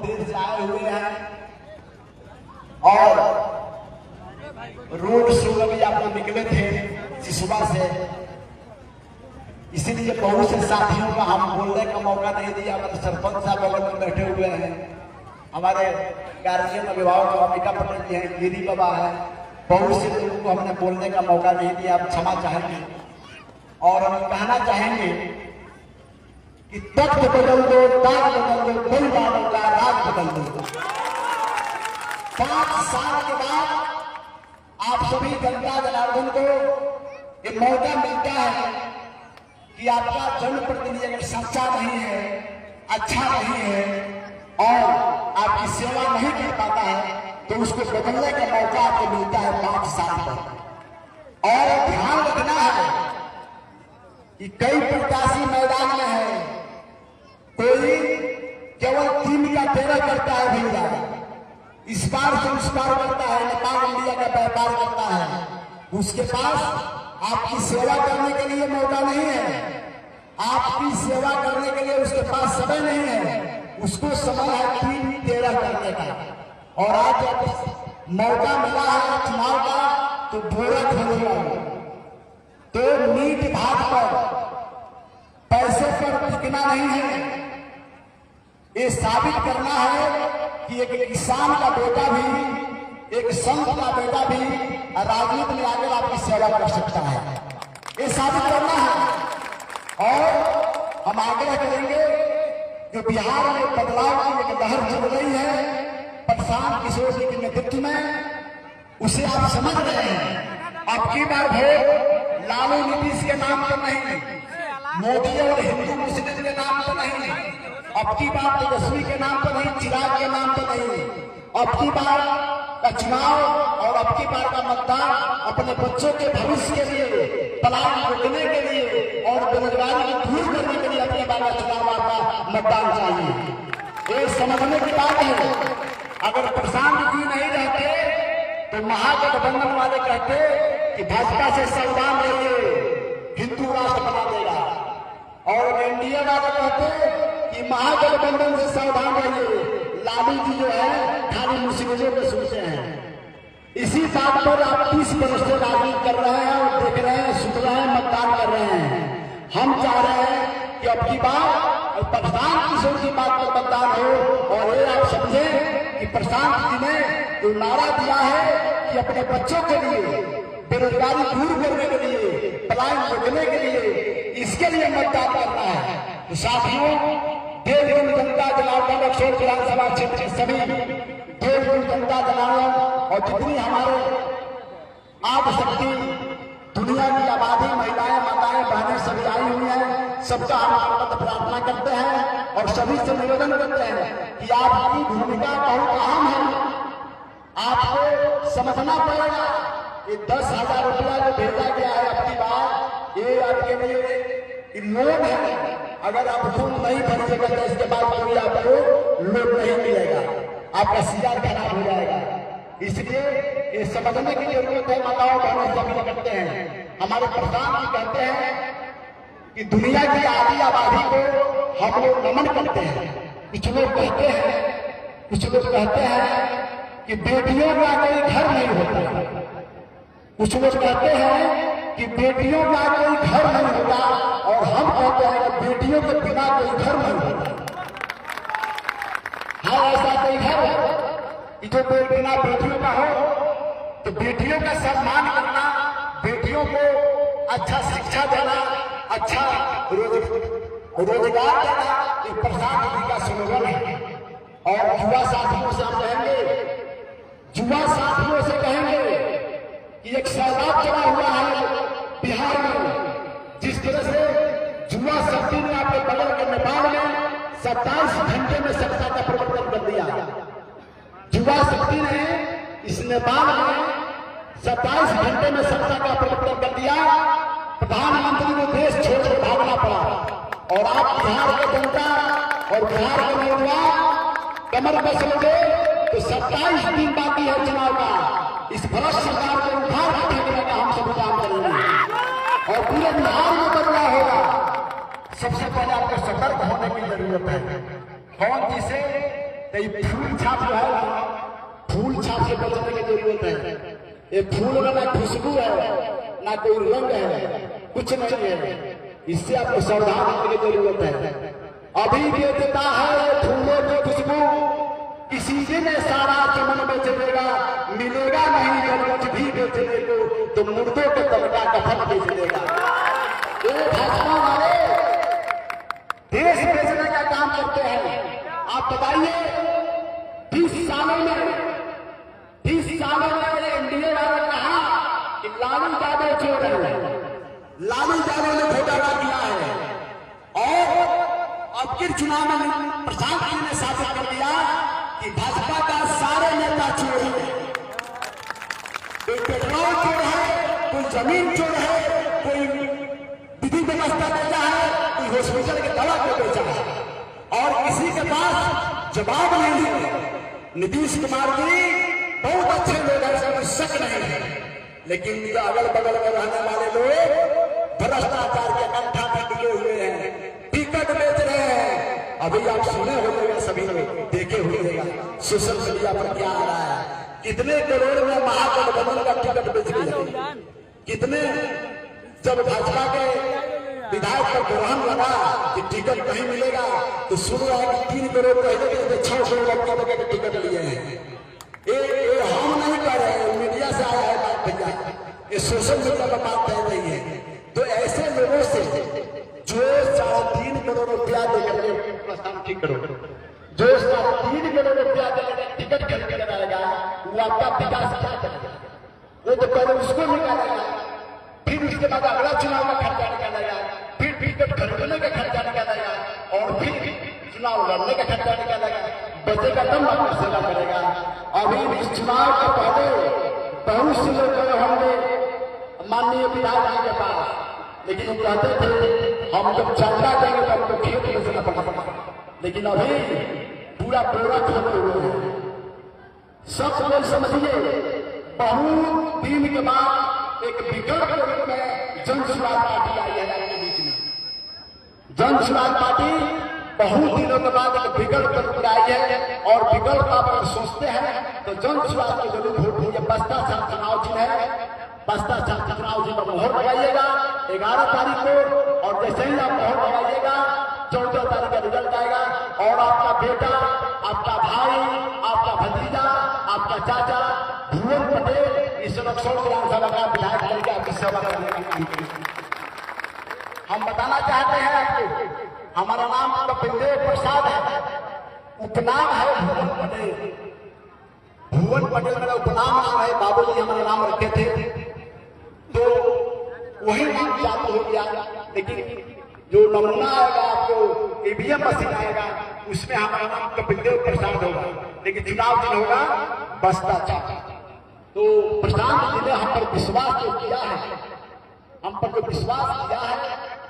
देर से आए हुए हैं और रोड शो अभी आप लोग निकले थे सिसुआ से, इसीलिए बहुत से साथियों का हम बोलने का मौका नहीं दिया। हमारे सरपंच साहब बगल में बैठे हुए हैं, हमारे गार्जियन अभिभावक अमिका पटेल जी हैं, गिरी बाबा है, बहुत से लोगों को हमने बोलने का मौका नहीं दिया। आप क्षमा चाहेंगे और हम कहना चाहेंगे कि तख्त बदल दो, ताज बदल दो, मुसलमानों का राज बदल दो। 5 साल के बाद आप सभी जनता जनार्दन को एक मौका मिलता है कि आपका जनप्रतिनिधि अगर सच्चा नहीं है, अच्छा नहीं है और आपकी सेवा नहीं कर पाता है तो उसको बदलने का मौका आपको मिलता है 5 साल पर। और ध्यान रखना है कि कई प्रत्याशी मैदान में है, कोई केवल 3 का 13 करता है भैया, इस पार से उस पार करता है, नेपाल इंडिया का व्यापार करता है, उसके पास आपकी सेवा करने के लिए मौका नहीं है, आपकी सेवा करने के लिए उसके पास समय नहीं है, उसको समय है 3-13 करने का। और आज जब मौका मिला है चुनाव का तो बोरा खोलेगा, तो मीट भात पर पैसे पर टिकना नहीं है। ये साबित करना है कि एक किसान का बेटा भी, एक संत का बेटा भी राजनीति में आकर आपकी सेवा कर सकता है, ये साबित करना है। और हम आग्रह करेंगे कि बिहार में बदलाव की एक लहर चल रही है प्रशांत किशोर जी के नेतृत्व में, उसे आप समझ रहे हैं। अब की बार वोट लालू नीतीश के नाम पर नहीं, मोदी और हिंदू मुस्लिम के नाम पर नहीं, अब की बार तेजस्वी के नाम पर नहीं, चिराग के नाम पर नहीं, अब की बार का चुनाव और अब की बार का मतदान अपने बच्चों के भविष्य के लिए, पलायन रोकने के लिए और बेरोजगारी को दूर करने के लिए अपनी बार का चुनाव आपका मतदान चाहिए। ये समझने की बात है। अगर प्रशांत जी नहीं रहते तो महागठबंधन वाले कहते कि भाजपा से सावधान रहिए, हिंदू राष्ट्र बना देगा, और एनडीए वाले कहते कि महागठबंधन से सावधान रहिए, लालू जी जो है खाली मुसीबतों में सुनते हैं। इसी बात पर आप 30 वर्ष से राजनीति कर रहे हैं और देख रहे हैं, सुन रहे हैं, मतदान कर रहे हैं। हम चाह रहे हैं कि अब की बार प्रशांत किशोर की बात पर मतदान हो और ये आप समझें कि प्रशांत जी ने जो नारा दिया है कि अपने बच्चों के लिए, बेरोजगारी दूर करने के लिए, पलायन रोकने के लिए, इसके लिए मतदान करना है। तो साथियों, देवगुण जनता जनार्दन बक्सर विधानसभा क्षेत्र के सभी देवगुण जनता जनार्दन और जितनी हमारे आद शक्ति दुनिया की आबादी, महिलाएं, माताएं, बहनें सभी आई हुई हैं, सबका हम प्रार्थना करते हैं और सभी से निवेदन करते हैं कि आपकी भूमिका बहुत अहम है। आपको समझना पड़ेगा ये 10,000 रुपया जो भेजा गया है अपनी बार, ये आपके लिए लोन है। अगर आप लोन नहीं भरिएगा तो इसके बाद कोई आपको लोन नहीं मिलेगा, आपका सीआर खराब हो जाएगा। इसलिए ये समझने की जरूरत है। माताओं बहनों सभी करते हैं, हमारे प्रधान जी कहते हैं कि दुनिया की आधी आबादी को हम लोग नमन करते हैं। कुछ लोग कहते हैं कि बेटियों का कोई घर नहीं होता, कुछ लोग कहते हैं कि बेटियों का कोई घर नहीं होता, और हम कहते हैं कि बेटियों के बिना कोई घर नहीं होता। हाँ, ऐसा कोई घर है कि जो बिना बेटियों का हो, तो बेटियों का सम्मान करना, बेटियों को अच्छा शिक्षा देना, अच्छा रोजगार देना, ये प्रशांत जी का स्लोगन है। और युवा साथियों से हम कहेंगे कि एक सैलाब चला हुआ है बिहार में, जिस तरह से युवा शक्ति ने आपके बगल के नेपाल में 27 घंटे में सत्ता का परिवर्तन कर दिया। युवा शक्ति ने इस नेपाल में 27 घंटे में सत्ता का परिवर्तन कर दिया। प्रधानमंत्री को देश छोड़कर भागना पड़ा, और आप बिहार की जनता और बिहार के नौजवान कमर कस लोगे तो 27 दिन बाकी है चुनाव का। इस भ्रष्ट सरकार को उखाड़ के फेंकने का हम सब काम करेंगे और पूरे बिहार में बदलाव होगा। सबसे पहले आपको सतर्क होने की जरूरत है। कौन जिसे तो ये फूल छाप जो है ना, फूल छाप से बचने की जरूरत है। ये फूल में ना खुशबू है ना कोई रंग है, कुछ नहीं है। इससे आपको सावधान होने की जरूरत है। अभी बेचता है फूलों की खुशबू, किसी दिन सारा चमन बेच देगा, मिलेगा नहीं जब कुछ भी बेचने को तो मुर्दों के तबका कफन बेच देगा। भाजपा वाले देश बेचने का काम करते हैं। आप बताइए 20 सालों में एनडीए वालों ने कहा कि लालू यादव चोर है, लालू यादव ने घोटाला किया है, और अब के चुनाव में प्रशांत जी ने साबित कर दिया कि भाजपा का सारे नेता चोर है। कोई पेट्रोल चोर है, कोई जमीन चोर है, कोई विधि व्यवस्था बेचा है, कोई हॉस्पिटल के दवा को बेचा है, और किसी के पास जवाब नहीं है। नीतीश कुमार जी बहुत अच्छे लोग हैं, इसमें शक नहीं है, लेकिन अगल बगल में रहने वाले लोग भ्रष्टाचार के कंठा में टिके हुए हैं, टिकट बेच रहे हैं। अभी आप सुने होगा, सभी लोग देखे होगा सोशल मीडिया पर क्या आ रहा है, कितने करोड़ में महागठबंधन का टिकट बेच दिया, कितने। जब भाजपा के विधायक पर ग्रहण लगा कि टिकट नहीं मिलेगा तो सुन रहा है कि 3 करोड़ पहले 6 करोड़ के टिकट लिए हैं। ये हम नहीं कर रहे हैं, मीडिया से आया है बात भैया, ये सोशल मीडिया पर बात कह रही है। तो ऐसे लोगों से जो 3.5 करोड़ रुपया देकर के प्रस्थान ठीक करो, जो 3.5 करोड़ रुपया देकर टिकट खरीद कर आएगा, वो आपका विकास क्या करेगा? वो तो पहले उसको निकालेगा, फिर उसके बाद अगला चुनाव का खर्चा निकालेगा, फिर टिकट खरीदने का खर्चा निकालेगा, और फिर चुनाव लड़ने का खर्चा निकालेगा। बचेगा तब आपका सेवा करेगा। अभी इस चुनाव के पहले बहुत से लोग गए होंगे माननीय विधायक जी के पास, लेकिन वो कहते थे हम जब चंदा देंगे तो हमको खेत बेचना पड़ेगा, लेकिन अभी पूरा ब्यौरा खोले हुए हैं। सब लोग समझिए, बहुत दिन के बाद एक विकल्प के रूप में जन सुराज पार्टी आई है आपके बीच में। जन सुराज पार्टी बहुत दिनों के बाद एक विकल्प पर आई है, और विकल्प आप अगर सोचते हैं तो जन सुराज को जरूर वोट दीजिए। बस्ता साहब चुनाव चिन्ह है, बस्ता साहब चुनाव चिन्ह पर मोहर लगाइएगा 11 तारीख को, और जैसे ही आप मोहर लगाइएगा 14 तारीख का रिजल्ट आएगा, और आपका बेटा, आपका भाई, आपका भतीजा, आपका चाचा भुवन पटेल इस रक्षण विधानसभा का विधायक करके आपकी सेवा करने का काम करेंगे। हम बताना चाहते हैं आपको, हमारा नाम कपिलदेव प्रसाद है, उपनाम है भुवन पटेल। भुवन पटेल मेरा उपनाम नाम है, बाबूजी हमारा नाम रखे थे तो वही नाम चालू हो गया। लेकिन जो नमूना आएगा आपको ईवीएम मशीन आएगा, उसमें हमारा नाम कपिलदेव प्रसाद होगा, लेकिन चुनाव दिन होगा बस्ता चाचा। तो प्रशांत जी ने हम पर विश्वास जो किया है, हम पर जो विश्वास किया है,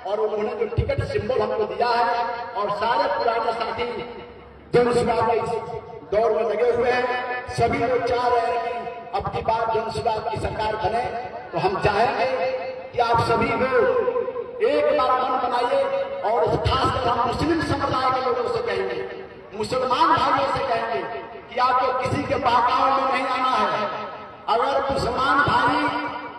और उन्होंने जो टिकट सिंबल हमको दिया है, और सारे पुराने साथी जन सुराज के इस दौर में लगे हुए हैं। सभी लोग चाह रहे हैं कि अब की बार जन सुराज की सरकार बने, तो हम चाहेंगे कि आप सभी लोग एक बार मन बनाइए, और खासकर हम मुस्लिम समुदाय के लोगों से कहेंगे, मुसलमान भाइयों से कहेंगे कि आपको किसी के बहकावे में नहीं आना है। अगर मुसलमान भाई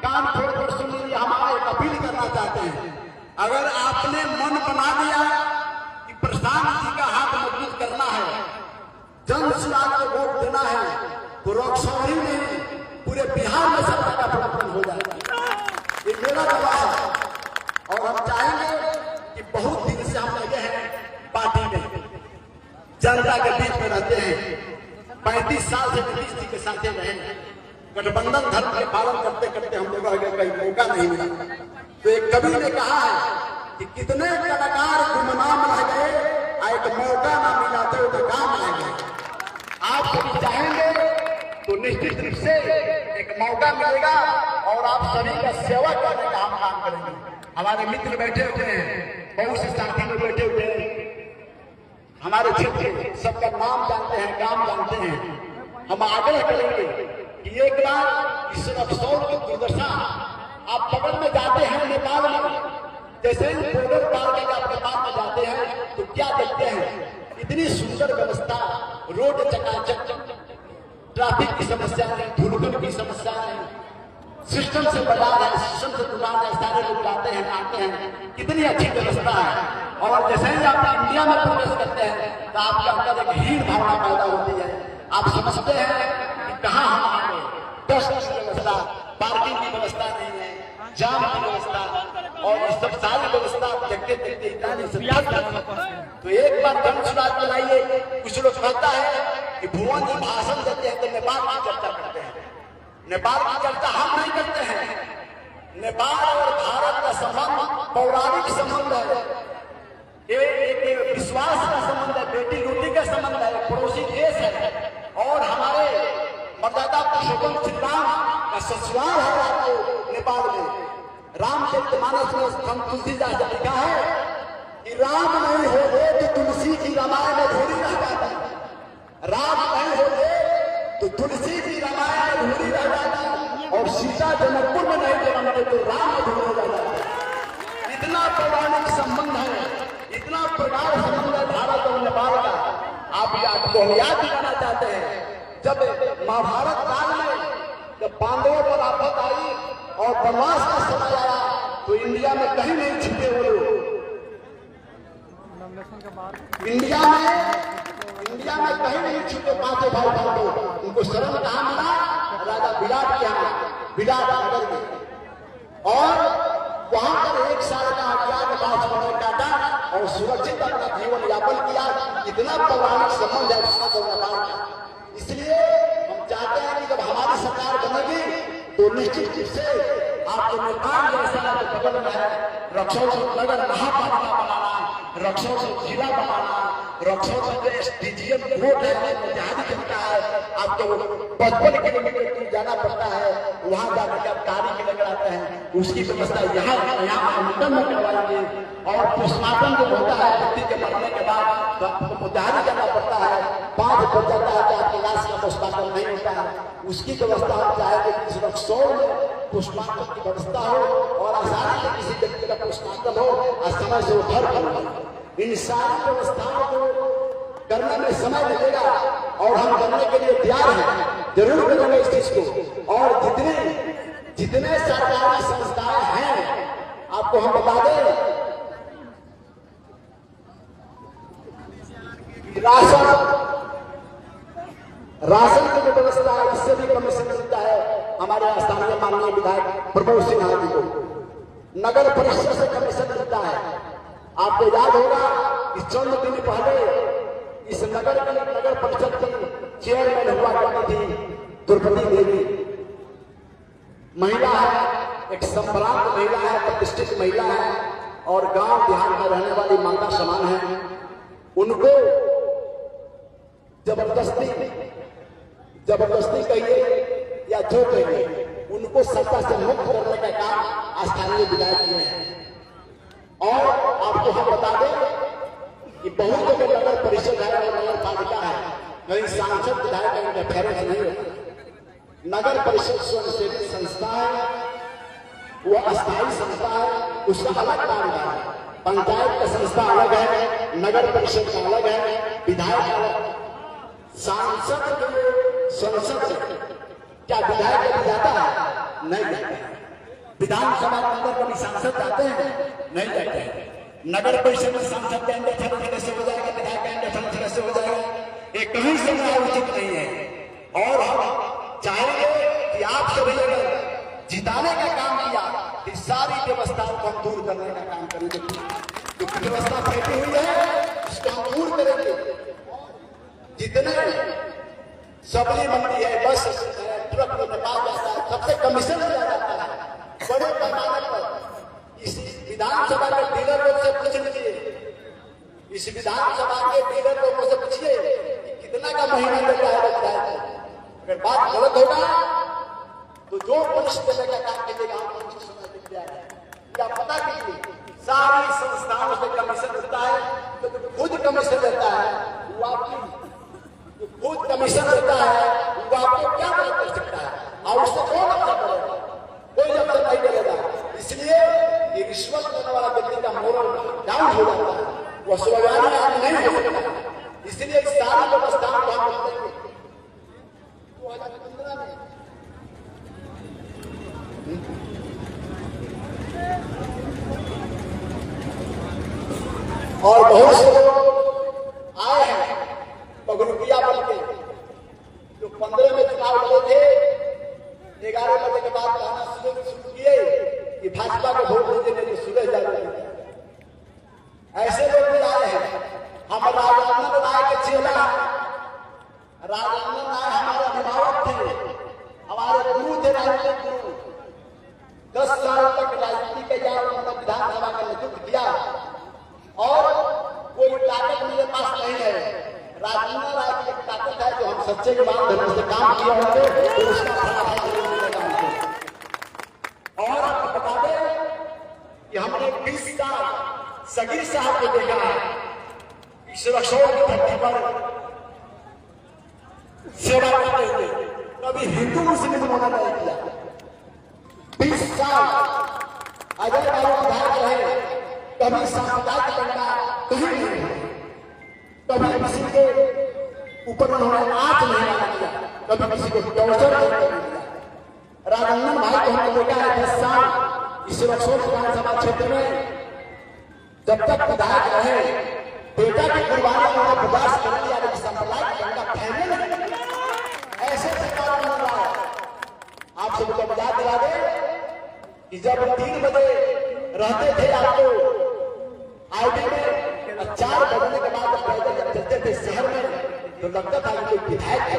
कान खोल कर सुन लीजिए, हमारा एक अपील करना चाहते हैं, अगर आपने मन बना लिया कि प्रशांत जी का हाथ मजबूत करना है, जन सुराज को वोट देना है, तो रक्सौली में पूरे बिहार में सत्ता का परिवर्तन हो जाएगा। ये मेरा दावा है, और हम चाहेंगे कि बहुत दिन से हम लगे हैं पार्टी में, जनता के बीच में रहते हैं, 35 साल से नीतीश जी के साथ रहे, गठबंधन धर्म के पालन करते करते हम लोगों को कहीं मौका नहीं मिला। तो एक कवि ने कहा है कि कितने कलाकार गुमनाम रह गए, एक मौका ना मिला तो नाकाम रह गए। आप सभी चाहेंगे तो निश्चित रूप से एक मौका मिलेगा, और आप सभी का सेवा करने का हम काम करेंगे। हमारे मित्र बैठे हुए हैं, बहुत से साथी लोग बैठे हुए हैं, हमारे क्षेत्र के सबका नाम जानते हैं, काम जानते हैं। हम आग्रह करेंगे कि एक बार इस रक्सौल की दुर्दशा, आप बगल में जाते हैं नेपाल में, जैसे ही बॉर्डर पार करके आप नेपाल में जाते हैं तो क्या देखते हैं, इतनी सुंदर व्यवस्था, रोड चकाचक, ट्रैफिक की समस्या नहीं, धूलकण की समस्या नहीं, सिस्टम से बाजार है, सिस्टम से दुकान है, सारे लोग जाते हैं आते हैं, कितनी अच्छी व्यवस्था है। और जैसे ही आप इंडिया में प्रवेश करते हैं तो आपके अंदर एक हीन भावना पैदा होती है। आप समझते हैं कि कहाँ हम आ गए, डस्ट की व्यवस्था, पार्किंग की व्यवस्था नहीं है, जाम की व्यवस्था, और इस सब सारी व्यवस्था देखते देखते तो एक बार जन सुराज चलाइए। कुछ लोग कहता है कि भुवन जी भाषण देते हैं तो नेपाल की चर्चा करते हैं। नेपाल की चर्चा हम नहीं करते हैं। नेपाल और भारत का संबंध पौराणिक संबंध है, एक विश्वास का संबंध है, बेटी रोटी का संबंध है, पड़ोसी देश है, और हमारे मर्यादा पुरुषोत्तम श्री राम का ससुराल है आपको नेपाल में। रामचरितमानस में तुलसीदास ने लिखा है कि राम नहीं होते तो तुलसी की रामायण अधूरी रह जाती। राम नहीं होते तो तुलसी की रामायण अधूरी रह जाती, और सीता जनकपुर में नहीं जन्मते तो राम अधूरे रह जाते। इतना पौराणिक संबंध है, इतना प्रगाढ़ संबंध है भारत और नेपाल का। आपको हम याद दिलाना चाहते हैं, जब महाभारत काल में जब पांडवों पर आफत आई और वनवास का समय आया तो इंडिया में कहीं नहीं छिपे वो लोग। इंडिया में कहीं नहीं छूटे पांचों भाई पांडव। उनको शरण कहाँ मिला? राजा विराट के यहाँ, विराट नगर में। और वहां पर 1 साल का अज्ञातवास समय काटा और सुरक्षित अपना जीवन यापन किया। इतना पौराणिक संबंध है भारत और नेपाल का। इसलिए हम चाहते हैं कि जब हमारी सरकार बनेगी तो निश्चित रूप से आपको नेपाल जैसा बगल में है रक्सौल नगर महापालिका बनाना, रक्सौल जिला बनाना, रक्सौल जो एसडीजीएम कोर्ट है, मुजाहिदी जनता है, आपको 55 किलोमीटर दूर जाना पड़ता है, वहां जाकर के आप गाड़ी के लेकर आते हैं। उसकी व्यवस्था यहाँ आमंत्रण में करवाएंगे। और पोस्टमार्टम जो होता है व्यक्ति के मरने के बाद तो आपको मुजाहिदी करना पड़ता है, 5 बज जाता है कि आपकी लाश का पोस्टमार्टम नहीं होता है। उसकी व्यवस्था हम चाहेंगे कि इस रक्सौल में पोस्टमार्टम की व्यवस्था हो और आसानी से किसी व्यक्ति का पोस्टमार्टम हो और समय से वो घर पर। इन सारी व्यवस्थाओं को करने में समय लगेगा और हम करने के लिए तैयार हैं, जरूर करेंगे इस चीज को। और जितने सरकारी संस्थाएं हैं आपको हम बता दें, राशन की जो व्यवस्था है इससे भी कमीशन मिलता है हमारे स्थानीय माननीय विधायक प्रमोद सिन्हा जी को। नगर परिषद से कमीशन मिलता है। आपको याद होगा कि चंद दिन पहले इस नगर परिषद की चेयरमैन हुआ करती थी द्रौपदी देवी। महिला है, एक संभ्रांत महिला है, प्रतिष्ठित महिला है और गांव देहात में रहने वाली माता समान है। उनको जबरदस्ती कहिए या जो कहिए, उनको सत्ता से मुक्त करने का काम स्थानीय विधायक किए हैं। और आपको हम बता दें कि बहुत जगह नगर परिषद है और नगर पालिका है, कहीं सांसद विधायक का इंटरफेरेंस नहीं होता। नगर परिषद स्वयंसेवी संस्था है, वो अस्थायी संस्था है, उसका अलग काम है। पंचायत का संस्था अलग है, नगर परिषद का अलग है, विधायक अलग। सांसद संसद क्या विधायक कभी जाता है? नहीं जाता है। विधानसभा के अंदर कभी सांसद जाते हैं? नहीं जाते हैं। नगर परिषद में सांसद का इंटरफेरेंस कैसे हो जाएगा, विधायक का इंटरफेरेंस कैसे हो जाएगा? ये कहीं से भी उचित नहीं है। और हम चाहेंगे कि आप सभी अगर जिताने का काम किया तो सारी व्यवस्थाओं को हम दूर करने का काम करेंगे। जो व्यवस्था फैली हुई है उसको हम दूर करेंगे। जितने सबली मंडी है, बस ट्रक में नेपाल जाता है, सबसे कमीशन दिया जाता है बड़े पैमाने पर। इस विधानसभा के डीलर लोग से पूछ लीजिए, इस विधानसभा के डीलर लोगों से पूछिए कितना का महीना देता है विधायक। अगर बात गलत होगा तो जो पुलिस देने का काम कीजिएगा हम उसी समय दिख जाएगा। क्या पता कीजिए, सारी संस्थाओं से कमीशन देता है, तो खुद कमीशन देता है वो आपकी, खुद कमीशन देता है वो आपको क्या मदद कर सकता है और उससे कौन अवसर करेगा? कोई अवसर नहीं करेगा। इसलिए ये रिश्वत देने वाला व्यक्ति का मोरल डाउन हो जाता है, वह स्वाभिमानी आदमी नहीं हो सकता। इसलिए इस सारी व्यवस्था को हम करेंगे 2015 में। और बहुत से लोग आए हैं पगरुकिया बन के, जो 15 में चुनाव लड़े थे, 11 बजे के बाद कहना शुरू किए कि भाजपा को वोट दीजिए नहीं तो सूरज जाएगा। ऐसे लोग भी आए हैं। हम राजानंद राय के चेला, राजानंद राय हमारे अभिभावक थे, हमारे गुरु थे, राजनीतिक गुरु। 10 साल तक राजनीति के या उन्होंने विधानसभा का नेतृत्व किया और कोई ताकत मेरे पास नहीं है। राजेंद्र राय की एक ताकत है जो हम सच्चे के बाद धर्म से काम किया होंगे तो उसका फल है। और आपको बता दें कि हमने 20 साल सगीर साहब को देखा है इस रसोई की धरती पर सेवा करते हुए, कभी हिंदू मुस्लिम होना नहीं किया। 20 साल अजय बाबू विधायक रहे, कभी सांप्रदायिक दंगा कहीं नहीं, कभी किसी के ऊपर उन्होंने आंच नहीं किया, कभी किसी को टॉर्चर नहीं किया। राजनंदन भाई को हमने देखा है 10 साल इस रसोई विधानसभा क्षेत्र में जब तक विधायक रहे, बेटा की कुर्बानी उन्होंने बर्दाश्त कर लिया, लेकिन सांप्रदायिक दंगा फैलने लगे। ऐसे सरकार बन रहा है। आप सबको बता दिला दे कि जब 3 बजे रहते थे आपको आईडी में, 4 बजने के बाद पैदल जब चलते थे शहर में तो लगता था कि विधायक है।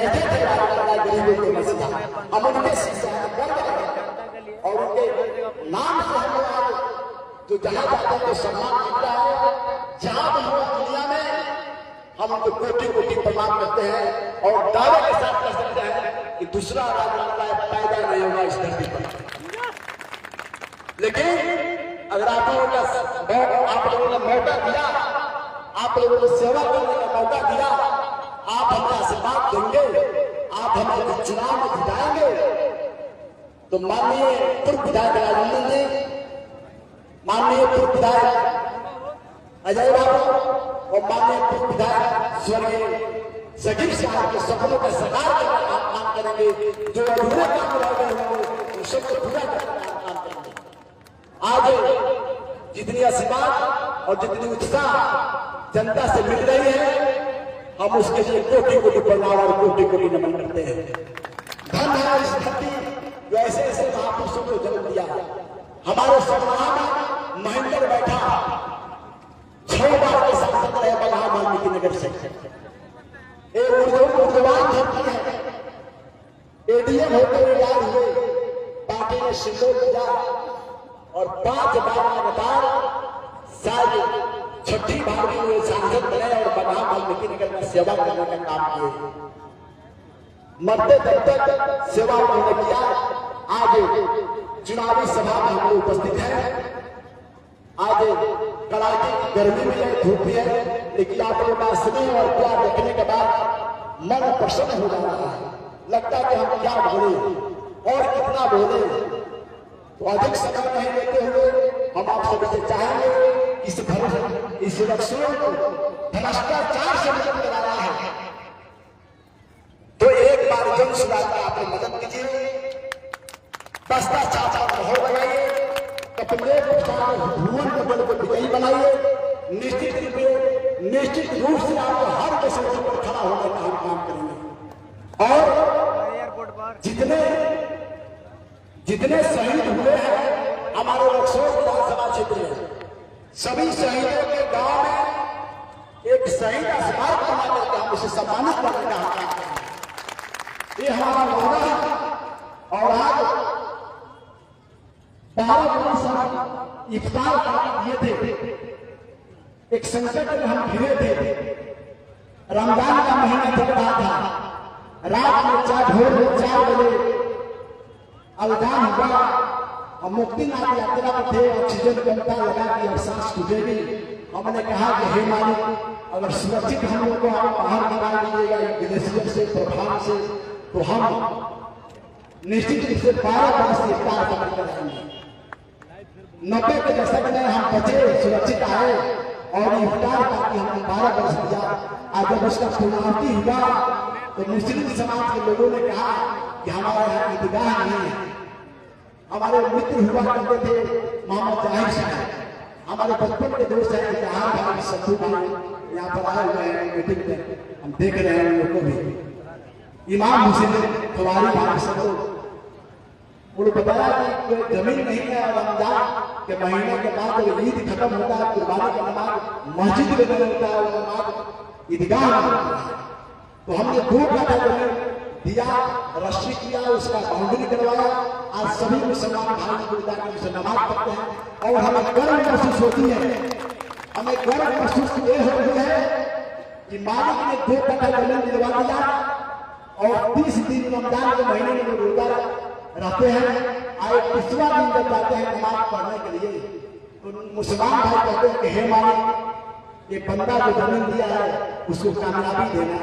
ऐसे थे गरीबों के मसला, हम उनके और उनके नाम से हम लोग जो जहाँ जाते हैं तो सम्मान मिलता है। जहाँ भी हो दुनिया में हम उनको कोटि कोटि प्रणाम करते हैं और दावे के साथ कह सकते हैं कि दूसरा राजनेता पैदा नहीं होगा इस धरती पर। लेकिन अगर आप लोगों ने मौका दिया, आप लोगों को सेवा करने का मौका दिया, आप हमें आशीर्वाद देंगे, आप हमें चुनाव में जिताएंगे, तो माननीय पूर्व विधायक राजेंद्र जी, माननीय पूर्व विधायक अजय बाबू और माननीय पूर्व विधायक स्वर्गीय सगीर साहब के सपनों का साकार करने का काम करेंगे। जो अधूरे काम रह गए होंगे उन सबको पूरा करने का काम करेंगे। आज जितनी आशीर्वाद और जितनी उत्साह जनता से मिल रही है, हम उसके लिए कोटि कोटि प्रणाम और कोटि कोटि नमन करते हैं। धन है इस धरती जो ऐसे ऐसे महापुरुषों को जन्म दिया। हमारे संग्राम में महेंद्र बैठा 6 बार के सांसद रहे बगहा वाल्मीकि नगर से। एक उर्दवान धरती है, एडीएम होकर रिटायर हुए, पार्टी ने सिंदूर दिया और 5 बार लगातार शायद 6ठी बार भी हुए सांसद बने और बगहा वाल्मीकि नगर में सेवा करने का काम किए। मरते दम तक सेवा उन्होंने किया। आज चुनावी सभा में हम लोग उपस्थित हैं। आज कड़ाके की गर्मी भी है, धूप भी है, लेकिन आप लोग का स्नेह और प्यार देखने के बाद मन प्रसन्न हो जा रहा है। लगता है कि हम क्या बोले और कितना बोले। तो अधिक समय नहीं लेते हुए हम आप सभी से चाहेंगे इस घर इस रसोई को भ्रष्टाचार से मुक्त कराना है, तो एक बार जन सुराज का आप मदद कीजिए। बस्ता चाचा मोहर लगाइए, कपड़े भुवन के बल को विजयी बनाइए। निश्चित रूप से आपको हर किसी पर खड़ा होने का हम काम करेंगे। और जितने शहीद हुए हैं हमारे रक्सौल विधानसभा क्षेत्र में, सभी शहीदों के गांव में एक शहीद स्मारक बना करके हम उसे सम्मानित करने का काम करेंगे। ये हमारा वादा है। और आज 12 इफ्तार किए थे, एक संकट में हम घिरे थे। रमजान का महीना चल रहा था, रात में 4 बजे अवधान हुआ और मुक्तिनाथ यात्रा में थे। ऑक्सीजन घंटा लगा कि अब सांस टूटेगी। हमने कहा कि हे मालिक, अगर सुरक्षित हम लोग को आप बाहर निकाल दीजिएगा ग्लेशियर से, प्रभाव से, तो हम निश्चित रूप से 12 वर्ष इफ्तार करके रहेंगे। 90 के दशक में हम बचे, सुरक्षित आए, और इफ्तार करके हमने 12 वर्ष दिया। आज जब उसका पूर्णाहुति हुआ तो मुस्लिम समाज के लोगों ने कहा कि हमारे यहाँ ईदगाह नहीं है। हमारे मित्र हुआ करते थे मोहम्मद जाहिर साहब, हमारे बचपन के दोस्त हैं जहां भाई सत्तू भाई यहाँ पर आए हुए हैं मीटिंग में, हम देख रहे हैं उन लोगों को भी। इमाम हुसैन खवारी भाई सब उन्होंने बताया कि कोई जमीन नहीं है, रमजान के महीने के बाद जब ईद खत्म होता है कुर्बानी का नमाज मस्जिद में नहीं होता है, वो नमाज ईदगाह में होता है। तो हमने 2 कट्ठा जमीन दिया, रस्सी किया, उसका बाउंड्री करवाया। आज सभी मुसलमान भाई से नमाज पढ़ते हैं और हमें गर्व महसूस होती है, हमें गर्व महसूस ये हो रही है कि मालिक ने 2 कट्ठा जमीन दिलवा दिया और 30 दिन रमजान के महीने में रोजा रहते हैं। आए 30वां दिन जब जाते हैं नमाज पढ़ने के लिए तो मुसलमान भाई कहते हैं कि हे मालिक, ये बंदा जो जमीन दिया है उसको कामयाबी देना।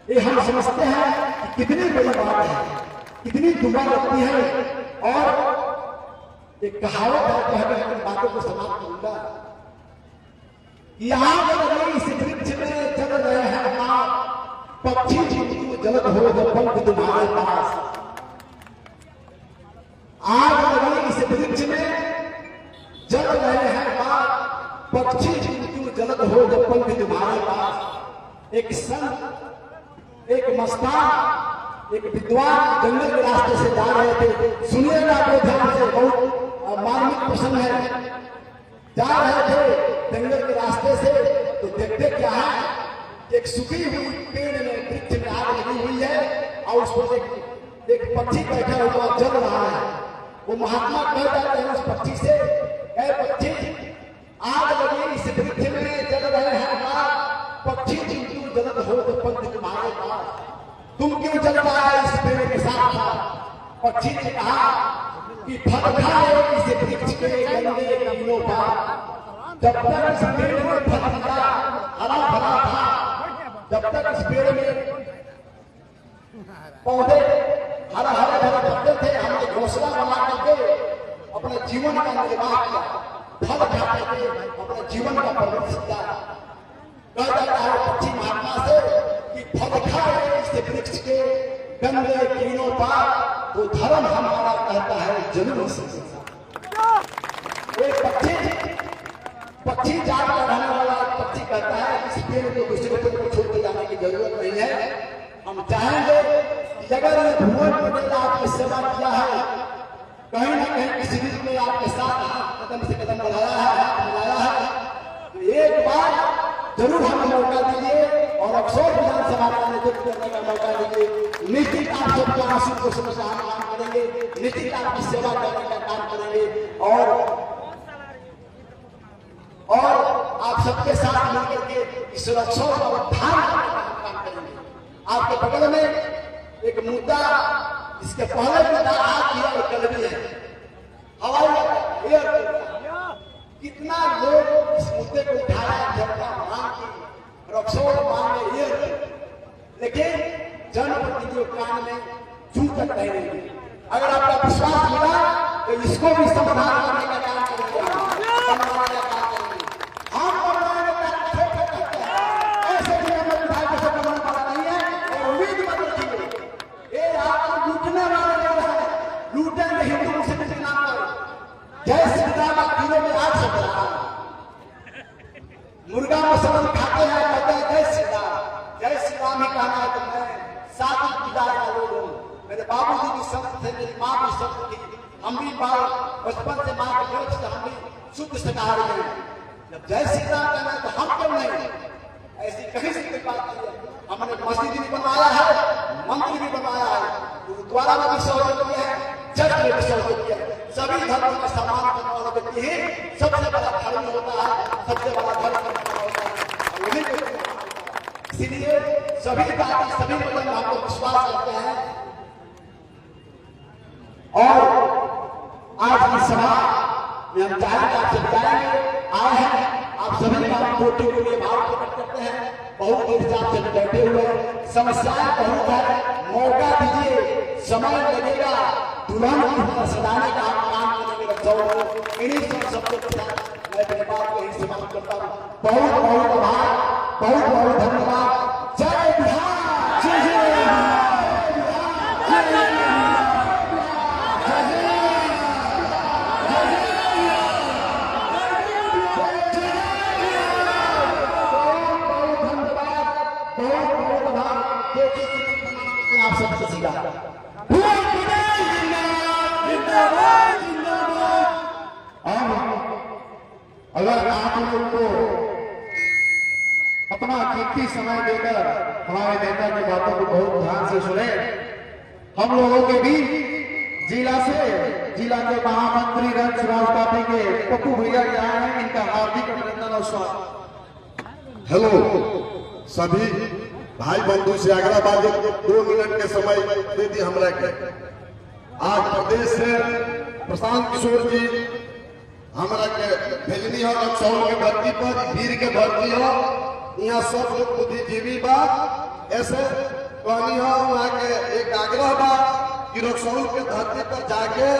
ये हम समझते हैं कि कितनी बड़ी बात है, कितनी दुआ लगती है। और एक कहावत है, कहकर बातों को समाप्त करूंगा कि आग लगे इस वृक्ष में चल रहे हैं आप, पक्षी जिनको जलद हो जब पंख तुम्हारे पास। आग लगे इस वृक्ष में जल रहे हैं आप, पक्षी जिनको जलद हो जब पंख तुम्हारे पास। एक संत, एक मस्तान, एक विद्वान जंगल के रास्ते से जा रहे थे। सुनिएगा तो ध्यान से, बहुत मार्मिक प्रसंग है। जा रहे थे जंगल के रास्ते से तो देखते क्या है, एक सूखी हुई पेड़ में वृक्ष में आग लगी हुई है और उस पर एक पक्षी बैठा हुआ जल रहा है। वो महात्मा कह जाते हैं उस पक्षी से, ऐ पक्षी, आग लगी इस वृक्ष में जल रहे हैं पक्षी, जिनको जलद हो तो पंख तुम्हारे पास, तुम क्यों जल रहा है इस पेड़ के साथ। पक्षी ने कहा कि फल खाए इस वृक्ष के गंदे कीड़ों पर। जब तक इस पेड़ में फल मिला हरा भरा था, जब तक इस पेड़ में पौधे हरा हरे भरे पत्ते थे, हमने घोंसला बना करके अपने जीवन का निर्वाह किया, फल खा करके अपने जीवन का प्रबंध किया। कह जाता है पक्षी महात्मा से कि फल खाए इस वृक्ष के गंदे कीड़ों पर, तो धर्म हमारा कहता है जरूर से। एक पक्षी जात का रहने वाला पक्षी कहता है इस पेड़ को दूसरे पेड़ को छोड़ के जाने की जरूरत नहीं है। हम चाहेंगे कि अगर भुवन पटेल आपकी सेवा किया है, कहीं ना कहीं किसी रूप में आपके साथ कदम से कदम बढ़ाया है, हाथ मिलाया है, तो एक बार जरूर हमें मौका दीजिए और अफसोस विधानसभा का नेतृत्व करने का मौका दीजिए। निश्चित आप सबके आंसू को समझ काम करेंगे, निश्चित आपकी सेवा करने का काम करेंगे और आप सबके साथ मिलकर के इस सुरक्षा और उत्थान का काम करेंगे। आपके बगल में एक मुद्दा, इसके पहले मुद्दा आज और कल भी है, हवाई एयरपोर्ट। कितना लोग इस मुद्दे को उठाया, जनता मांग की रक्षोड़ मांगे एयरपोर्ट, लेकिन जनप्रतिनिधियों कान में चू तक नहीं रही। अगर आपका विश्वास मिला तो इसको भी समाधान करने का काम करेंगे, समाधान का काम करेंगे। हम ऐसे भी हमें विधायक को समाधान पड़ा नहीं है और उम्मीद मत रखिए। ये आप लूटने वाले लोग हैं, लूटेंगे हिंदू मुस्लिम के नाम पर। जय श्री राम किलो में आग सब रहा है, मुर्गा मुसलमान खाते हैं, कहते हैं जय श्री राम, जय श्री राम ही कहना है। तो मैं साथ विदाई का लोग हूँ, मेरे बाबूजी भी संत थे, मेरी माँ भी संत थी, हम भी बचपन से माँ के गर्भ से हम भी शुद्ध शाकाहारी हैं। जब जय श्री राम कहना है तो हम क्यों नहीं, ऐसी कहीं से कोई बात नहीं है। हमने मस्जिद भी बनवाया है, मंदिर भी बनवाया है, गुरुद्वारा में भी सहयोग किया है, चर्च में भी सहयोग किया है। सभी धर्मों का सम्मान करने वाला व्यक्ति ही सबसे बड़ा धर्म होता है, सबसे बड़ा धर्म करने वाला होता है। इसीलिए सभी जाति सभी लोग हम लोग विश्वास करते हैं। और आज की सभा में हम चाहेंगे आपसे बताएंगे आए हैं, आप सभी का वोटों के लिए भाव प्रकट करते हैं। बहुत देर से आपसे बैठे हुए, समस्याएं बहुत है, मौका दीजिए, समय लगेगा, दुल्हन की सजाने का काम करेंगे। इन्हीं सब सबको मैं अपनी बात को यही समाप्त करता हूँ। बहुत बहुत आभार, बहुत बहुत धन्यवाद। जय बिहार, जय जय आप सब सीखा। अगर आप लोग को अपना कीमती समय देकर हमारे नेता की बातों को बहुत ध्यान से सुने, हम लोगों के बीच जिला के महामंत्री रंग सुराज पार्टी के पप्पू भैया आए हैं, इनका हार्दिक अभिनंदन और स्वागत। हेलो सभी भाई बंधु से आग्रह बात 2 मिनट के समय दे दी हमरा के। आज प्रदेश से प्रशांत किशोर जी हमरा के भेजनी हो रक्सौल के धरती पर, वीर के धरती हो, यहाँ सब लोग बुद्धिजीवी बा। ऐसे कहनी हो वहाँ के एक आग्रह बा कि रक्सौल के धरती पर जाके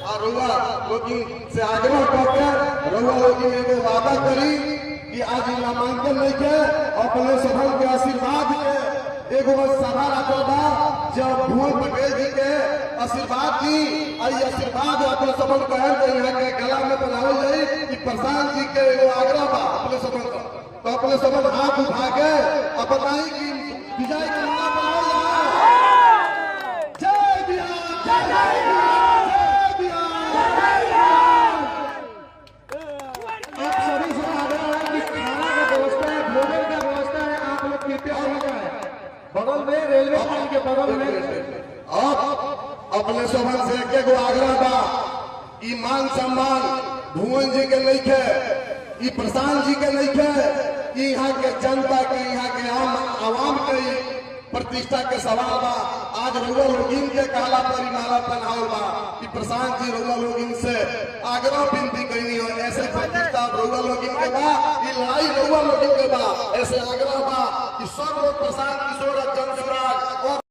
और रउआ लोग से आग्रह करके रउआ लोग एगो वादा करी कि आज नामांकन लेके अपने सभा के आशीर्वाद के एगो सभा रखल बा, जब भुवन पटेल जी के आशीर्वाद दी और आशीर्वाद अपने सभा कहल तो यहाँ के गला में बनावल जाए कि प्रशांत जी के एगो आग्रह बा अपने सभा का, तो अपने सभा हाथ उठा के अब बताई कि विजय के नारा बनावल जाए। जय बिहार, जय बिहार, जय बिहार। आप सभी से आग्रह है कि खाना का व्यवस्था है, भोजन का व्यवस्था है, आप लोग कृपया हो जाए। बगल में रेलवे लाइन के बगल में अब अपने सभा से एक आग्रह बा कि मान सम्मान भुवन जी के नहीं खे, कि प्रशांत जी के नहीं खे, कि यहाँ के जनता के, यहाँ के आवाम के प्रतिष्ठा के सवाल बा। आज रउआ लोगिन के काला परी माला पहनावल बा कि प्रशांत जी रउआ लोगिन से आग्रह विनती करनी हो, ऐसे प्रतिष्ठा रउआ लोगिन के बा, ये लड़ाई रउआ लोगिन के बा, ऐसे आग्रह बा कि सब लोग प्रशांत किशोर जन स्वराज